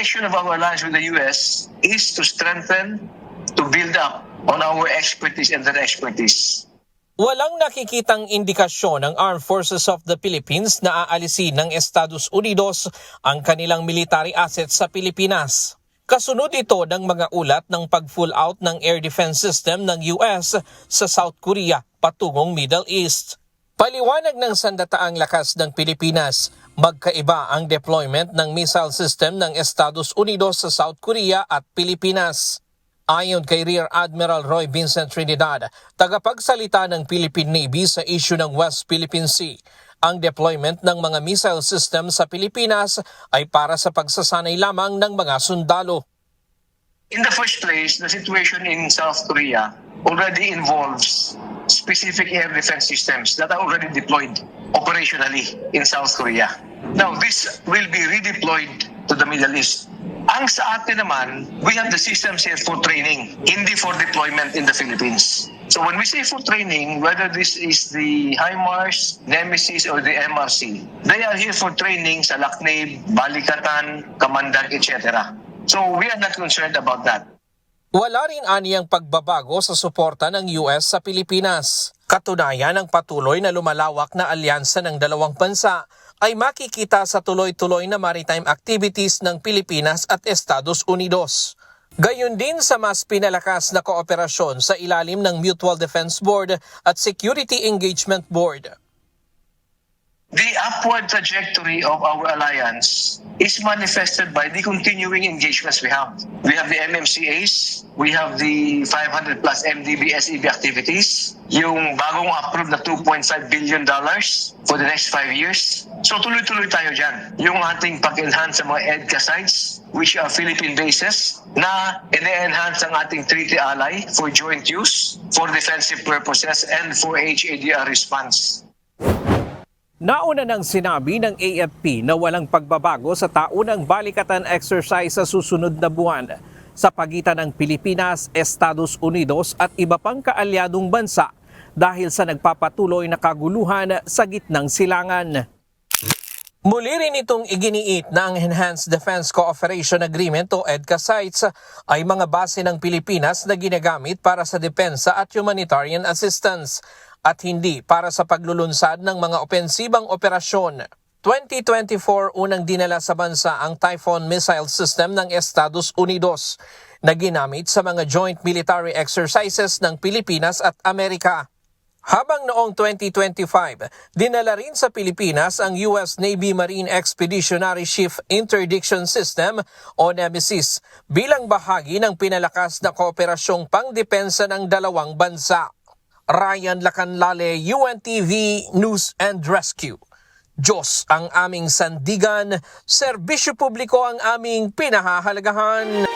direction of our alliance with the U.S. is to strengthen, to build up on our expertise and their expertise. Walang nakikitang indikasyon ng Armed Forces of the Philippines na aalisin ng Estados Unidos ang kanilang military assets sa Pilipinas. Kasunod ito ng mga ulat ng pag-full out ng air defense system ng US sa South Korea patungong Middle East. Paliwanag ng sandataang lakas ng Pilipinas, magkaiba ang deployment ng missile system ng Estados Unidos sa South Korea at Pilipinas. Ayon kay Rear Admiral Roy Vincent Trinidad, tagapagsalita ng Philippine Navy sa issue ng West Philippine Sea, ang deployment ng mga missile system sa Pilipinas ay para sa pagsasanay lamang ng mga sundalo. In the first place, the situation in South Korea already involves specific air defense systems that are already deployed operationally in South Korea. Now, this will be redeployed to the Middle East. Ang sa atin naman, we have the systems here for training, hindi for deployment in the Philippines. So when we say for training, whether this is the HIMARS, Nemesis, or the MRC, they are here for training sa Lacnab, Balikatan, Kamandag, etc. So we are not concerned about that. Wala rin aniyang pagbabago sa suporta ng US sa Pilipinas. Katunayan ng patuloy na lumalawak na alyansa ng dalawang bansa ay makikita sa tuloy-tuloy na maritime activities ng Pilipinas at Estados Unidos. Gayon din sa mas pinalakas na kooperasyon sa ilalim ng Mutual Defense Board at Security Engagement Board. The upward trajectory of our alliance is manifested by the continuing engagements we have. We have the MMCAs, we have the 500 plus MDB SEB activities, yung bagong approved na $2.5 billion for the next 5 years. So tuloy-tuloy tayo dyan. Yung ating pag-enhance sa mga EDCA sites, which are Philippine bases, na ine-enhance ang ating treaty ally for joint use, for defensive purposes, and for HADR response. Nauna nang sinabi ng AFP na walang pagbabago sa taunang balikatan exercise sa susunod na buwan sa pagitan ng Pilipinas, Estados Unidos at iba pang kaalyadong bansa dahil sa nagpapatuloy na kaguluhan sa gitnang silangan. Muli rin itong iginiit na ang Enhanced Defense Cooperation Agreement o EDCA sites ay mga base ng Pilipinas na ginagamit para sa depensa at humanitarian assistance at hindi para sa paglulunsad ng mga opensibang operasyon. 2024 unang dinala sa bansa ang Typhoon missile system ng Estados Unidos na ginamit sa mga joint military exercises ng Pilipinas at Amerika. Habang noong 2025, dinala rin sa Pilipinas ang US Navy Marine Expeditionary Ship Interdiction System o Nemesis bilang bahagi ng pinalakas na kooperasyong pangdepensa ng dalawang bansa. Ryan Lacanlale, UNTV News and Rescue. Diyos ang aming sandigan, serbisyo publiko ang aming pinahahalagahan.